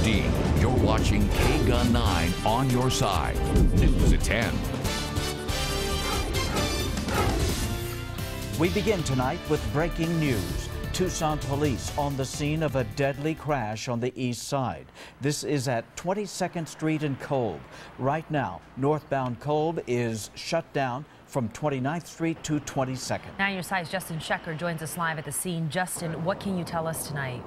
KGUN-TV. You're watching KGUN-9 on your side. News at 10. We begin tonight with breaking news. Tucson police on the scene of a deadly crash on the east side. This is at 22nd Street in Kolb. Right now, northbound Kolb is shut down from 29th Street to 22nd. Now your side's Justin Shecker joins us live at the scene. Justin, what can you tell us tonight?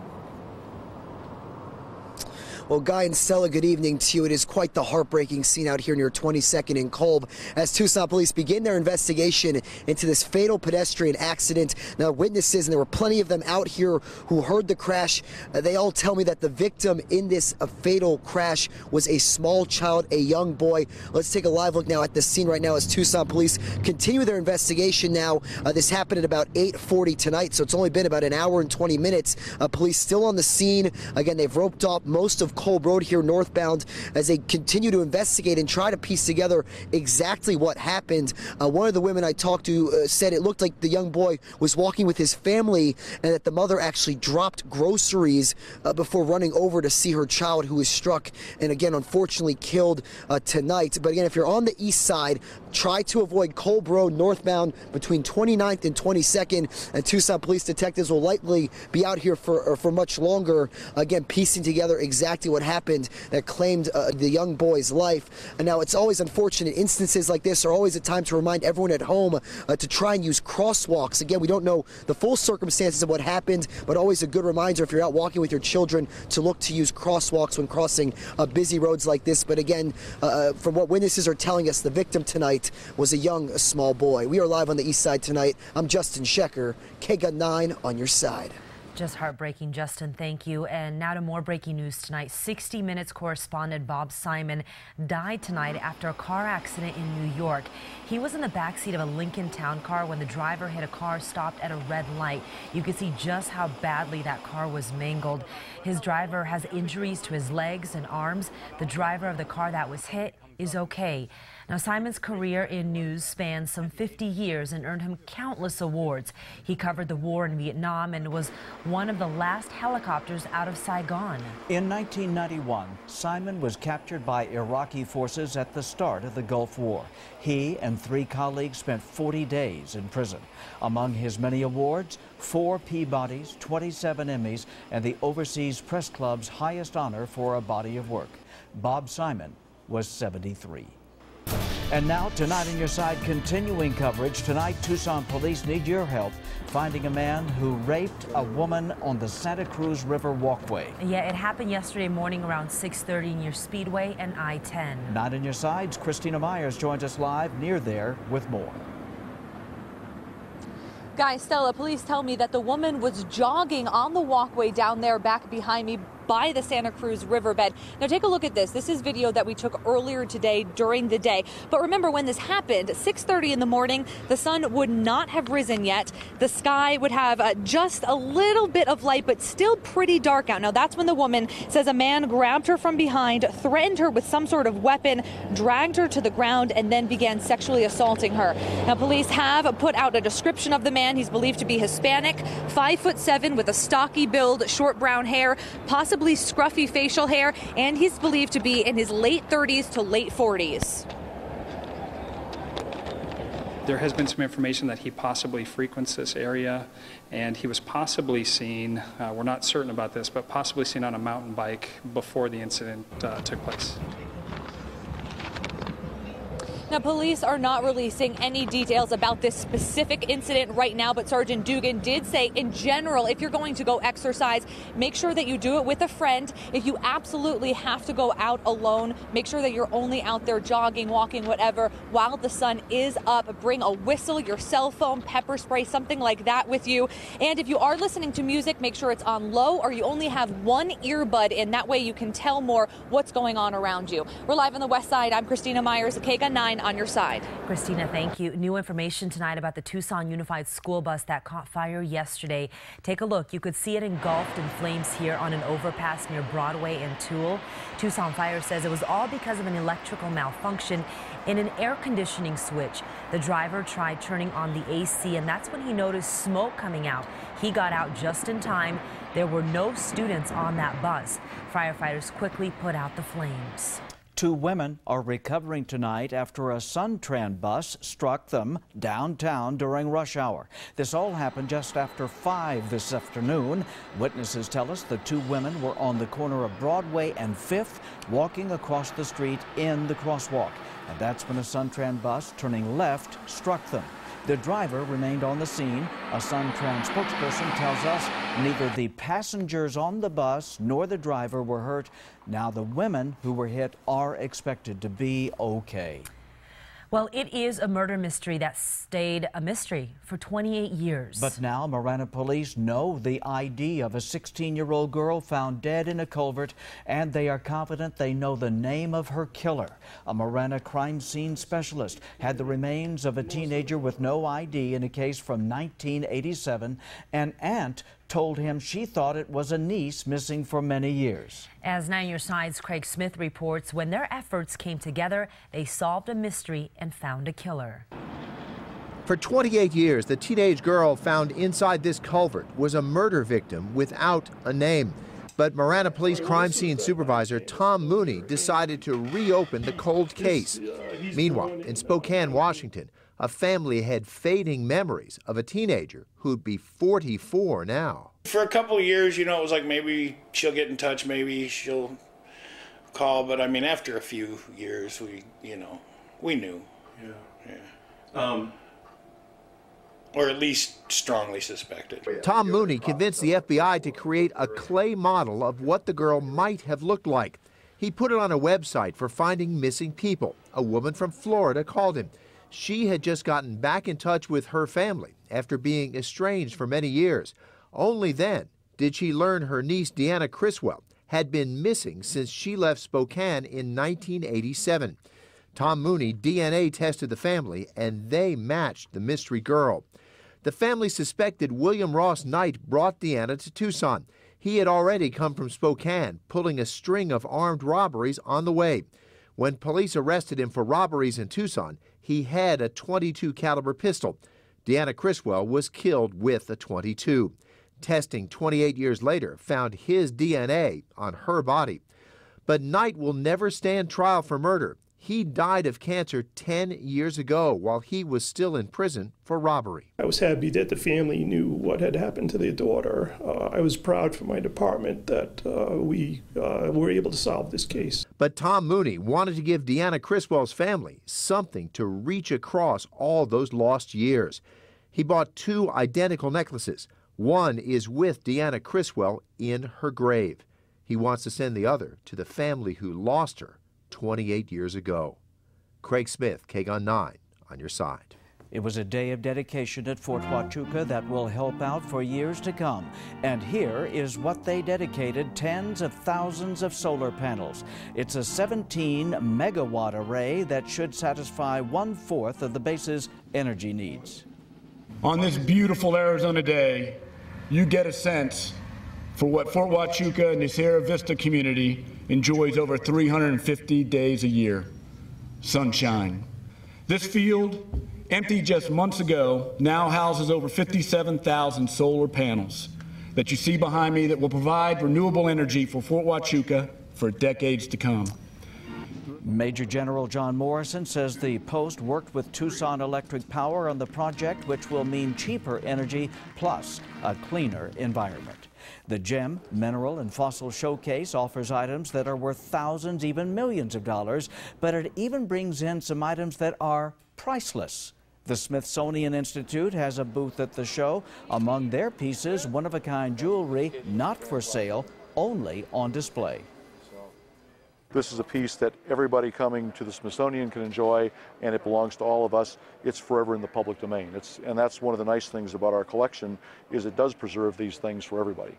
Well, Guy and Stella, good evening to you. It is quite the heartbreaking scene out here near 22nd and Kolb as Tucson police begin their investigation into this fatal pedestrian accident. Now, witnesses, and there were plenty of them out here who heard the crash, they all tell me that the victim in this fatal crash was a small child, a young boy. Let's take a live look now at the scene right now as Tucson police continue their investigation now. This happened at about 8:40 tonight, so it's only been about an hour and 20 minutes. Police still on the scene. Again, they've roped off most of Kolb Road here northbound as they continue to investigate and try to piece together exactly what happened. One of the women I talked to said it looked like the young boy was walking with his family and that the mother actually dropped groceries before running over to see her child, who was struck and again unfortunately killed tonight. But again, if you're on the east side, try to avoid Kolb Road northbound between 29th and 22nd, and Tucson police detectives will likely be out here for much longer, again piecing together exactly what happened that claimed the young boy's life. And now it's always unfortunate. Instances like this are always a time to remind everyone at home to try and use crosswalks. Again, we don't know the full circumstances of what happened, but always a good reminder if you're out walking with your children to look to use crosswalks when crossing busy roads like this. But again, from what witnesses are telling us, the victim tonight was a young, small boy. We are live on the east side tonight. I'm Justin Shecker, KGUN-9 on your side. Just heartbreaking, Justin. Thank you. And now to more breaking news tonight. 60 Minutes correspondent Bob Simon died tonight after a car accident in New York. He was in the backseat of a Lincoln Town car when the driver hit a car stopped at a red light. You can see just how badly that car was mangled. His driver has injuries to his legs and arms. The driver of the car that was hit is okay. Now, Simon's career in news spans some 50 years and earned him countless awards. He covered the war in Vietnam and was one of the last helicopters out of Saigon. In 1991, Simon was captured by Iraqi forces at the start of the Gulf War. He and 3 colleagues spent 40 days in prison. Among his many awards, 4 Peabodys, 27 Emmys, and the Overseas Press Club's highest honor for a body of work. Bob Simon was 73. And now, tonight on your side, continuing coverage. Tonight, Tucson police need your help finding a man who raped a woman on the Santa Cruz River walkway. Yeah, it happened yesterday morning around 6:30 near Speedway and I-10. Tonight on your sides, Christina Myers joins us live near there with more. Guy, Stella, police tell me that the woman was jogging on the walkway down there back behind me by the Santa Cruz riverbed. Now take a look at this. This is video that we took earlier today during the day. But remember, when this happened, 6:30 in the morning, the sun would not have risen yet. The sky would have just a little bit of light, but still pretty dark out. Now that's when the woman says a man grabbed her from behind, threatened her with some sort of weapon, dragged her to the ground, and then began sexually assaulting her. Now police have put out a description of the man. He's believed to be Hispanic, 5'7" with a stocky build, short brown hair, possibly scruffy facial hair, and he's believed to be in his late 30s to late 40s. There has been some information that he possibly frequents this area, and he was possibly seen, we're not certain about this, but possibly seen on a mountain bike before the incident took place. Now, police are not releasing any details about this specific incident right now, but Sergeant Dugan did say, in general, if you're going to go exercise, make sure that you do it with a friend. If you absolutely have to go out alone, make sure that you're only out there jogging, walking, whatever, while the sun is up. Bring a whistle, your cell phone, pepper spray, something like that with you. And if you are listening to music, make sure it's on low or you only have one earbud in. That way you can tell more what's going on around you. We're live on the west side. I'm Christina Myers, KGUN-9. on your side. Christina, thank you. New information tonight about the Tucson Unified School bus that caught fire yesterday. Take a look. You could see it engulfed in flames here on an overpass near Broadway and Toole. Tucson Fire says it was all because of an electrical malfunction in an air conditioning switch. The driver tried turning on the AC, and that's when he noticed smoke coming out. He got out just in time. There were no students on that bus. Firefighters quickly put out the flames. 2 women are recovering tonight after a Suntran bus struck them downtown during rush hour. This all happened just after 5 this afternoon. Witnesses tell us the 2 women were on the corner of Broadway and 5th, walking across the street in the crosswalk. And that's when a Suntran bus turning left struck them. The driver remained on the scene. A Suntran spokesperson tells us neither the passengers on the bus nor the driver were hurt. Now the women who were hit are expected to be okay. Well, it is a murder mystery that stayed a mystery for 28 years. But now Marana police know the ID of a 16-year-old girl found dead in a culvert, and they are confident they know the name of her killer. A Marana crime scene specialist had the remains of a teenager with no ID in a case from 1987. An aunt told him she thought it was a niece missing for many years. As 9 Your Side's Craig Smith reports, when their efforts came together, they solved a mystery and found a killer. For 28 years, the teenage girl found inside this culvert was a murder victim without a name. But Marana Police Crime Scene Supervisor Tom Mooney decided to reopen the cold case. Meanwhile, in Spokane, Washington, a family had fading memories of a teenager who'd be 44 now. For a couple of years, you know, it was like maybe she'll get in touch, maybe she'll call. But I mean, after a few years, we knew. Yeah. Or at least strongly suspected. Tom Mooney convinced the FBI to create a clay model of what the girl might have looked like. He put it on a website for finding missing people. A woman from Florida called him. She had just gotten back in touch with her family after being estranged for many years. Only then did she learn her niece, Deanna Criswell, had been missing since she left Spokane in 1987. Tom Mooney DNA tested the family, and they matched the mystery girl. The family suspected William Ross Knight brought Deanna to Tucson. He had already come from Spokane, pulling a string of armed robberies on the way. When police arrested him for robberies in Tucson, he had a .22 caliber pistol. Deanna Criswell was killed with a .22. Testing 28 years later found his DNA on her body. But Knight will never stand trial for murder. He died of cancer 10 years ago while he was still in prison for robbery. I was happy that the family knew what had happened to their daughter. I was proud for my department that we were able to solve this case. But Tom Mooney wanted to give Deanna Criswell's family something to reach across all those lost years. He bought 2 identical necklaces. One is with Deanna Criswell in her grave. He wants to send the other to the family who lost her 28 years ago. Craig Smith, KGUN-9, on your side. It was a day of dedication at Fort Huachuca that will help out for years to come. And here is what they dedicated: tens of thousands of solar panels. It's a 17 megawatt array that should satisfy 1/4 of the base's energy needs. On this beautiful Arizona day, you get a sense for what Fort Huachuca and the Sierra Vista community enjoys over 350 days a year: sunshine. This field, empty just months ago, now houses over 57,000 solar panels that you see behind me that will provide renewable energy for Fort Huachuca for decades to come. Major General John Morrison says the post worked with Tucson Electric Power on the project, which will mean cheaper energy plus a cleaner environment. The Gem, Mineral, and Fossil Showcase offers items that are worth thousands, even millions of dollars, but it even brings in some items that are priceless. The Smithsonian Institute has a booth at the show. Among their pieces, one-of-a-kind jewelry not for sale, only on display. This is a piece that everybody coming to the Smithsonian can enjoy, and it belongs to all of us. It's forever in the public domain. And that's one of the nice things about our collection, is it does preserve these things for everybody.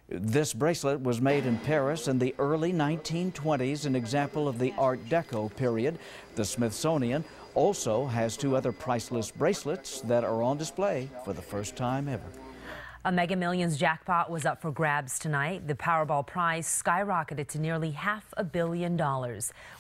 This bracelet was made in Paris in the early 1920s, an example of the Art Deco period. The Smithsonian also has 2 other priceless bracelets that are on display for the first time ever. A Mega Millions jackpot was up for grabs tonight. The Powerball prize skyrocketed to nearly $500 million.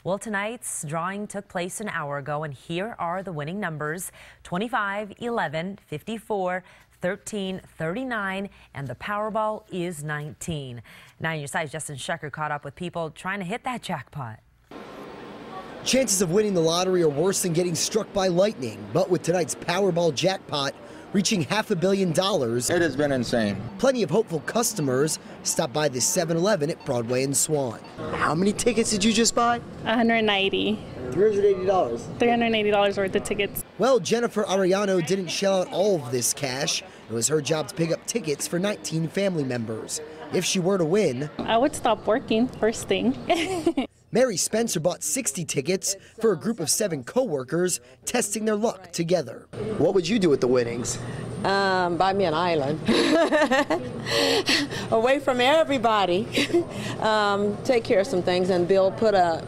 Well, tonight's drawing took place an hour ago, and here are the winning numbers: 25, 11, 54, 13, 39, and the Powerball is 19. 9 Your Side's Justin Shecker caught up with people trying to hit that jackpot. Chances of winning the lottery are worse than getting struck by lightning, but with tonight's Powerball jackpot reaching $500 million, it has been insane. Plenty of hopeful customers stopped by the 7-Eleven at Broadway and Swan. How many tickets did you just buy? 190. $380. $380 worth of tickets. Well, Jennifer Arellano didn't shell out all of this cash. It was her job to pick up tickets for 19 family members. If she were to win, I would stop working first thing. Mary Spencer bought 60 tickets for a group of 7 co-workers testing their luck together. What would you do with the winnings? Buy me an island. Away from everybody. Take care of some things and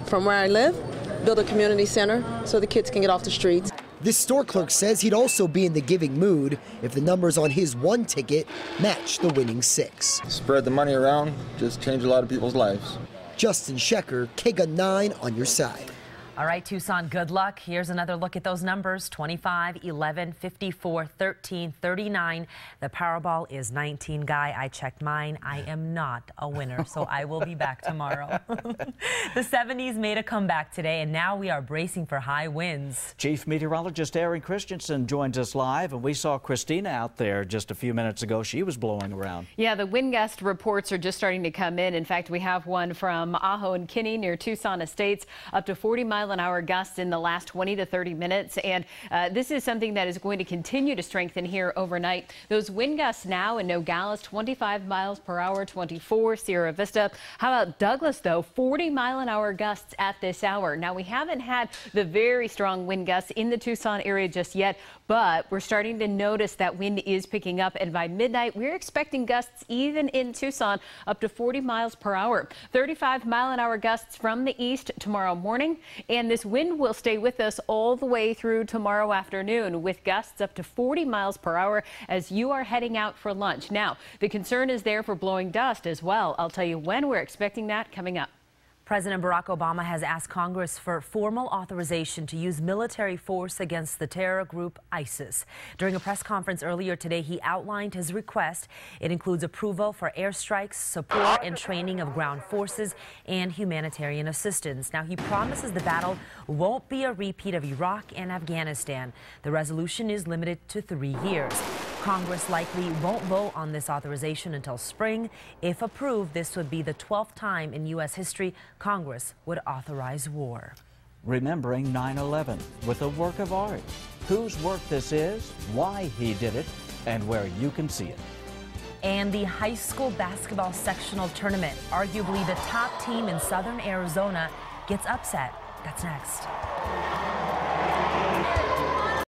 from where I live, build a community center so the kids can get off the streets. This store clerk says he'd also be in the giving mood if the numbers on his 1 ticket match the winning 6. Spread the money around, just change a lot of people's lives. Justin Shecker, KGUN-9 on your side. All right, Tucson, good luck. Here's another look at those numbers: 25, 11, 54, 13, 39. The Powerball is 19. Guy, I checked mine. I am not a winner, so I will be back tomorrow. The 70s made a comeback today, and now we are bracing for high winds. Chief Meteorologist Aaron Christensen joins us live, and we saw Christina out there just a few minutes ago. She was blowing around. Yeah, the wind gust reports are just starting to come in. In fact, we have one from Ajo and Kinney near Tucson Estates, up to 40-mile-an-hour gusts in the last 20 to 30 minutes. And this is something that is going to continue to strengthen here overnight. Those wind gusts now in Nogales, 25 miles per hour, 24 Sierra Vista. How about Douglas, though? 40-mile-an-hour gusts at this hour. Now, we haven't had the very strong wind gusts in the Tucson area just yet, but we're starting to notice that wind is picking up. And by midnight, we're expecting gusts even in Tucson up to 40 miles per hour. 35-mile-an-hour gusts from the east tomorrow morning. And this wind will stay with us all the way through tomorrow afternoon, with gusts up to 40 miles per hour as you are heading out for lunch. Now, the concern is there for blowing dust as well. I'll tell you when we're expecting that coming up. President Barack Obama has asked Congress for formal authorization to use military force against the terror group ISIS. During a press conference earlier today, he outlined his request. It includes approval for airstrikes, support and training of ground forces, and humanitarian assistance. Now, he promises the battle won't be a repeat of Iraq and Afghanistan. The resolution is limited to 3 years. Congress likely won't vote on this authorization until spring. If approved, this would be the 12th time in U.S. history Congress would authorize war. Remembering 9/11 with a work of art. Whose work this is, why he did it, and where you can see it. And the high school basketball sectional tournament, arguably the top team in southern Arizona, gets upset. That's next.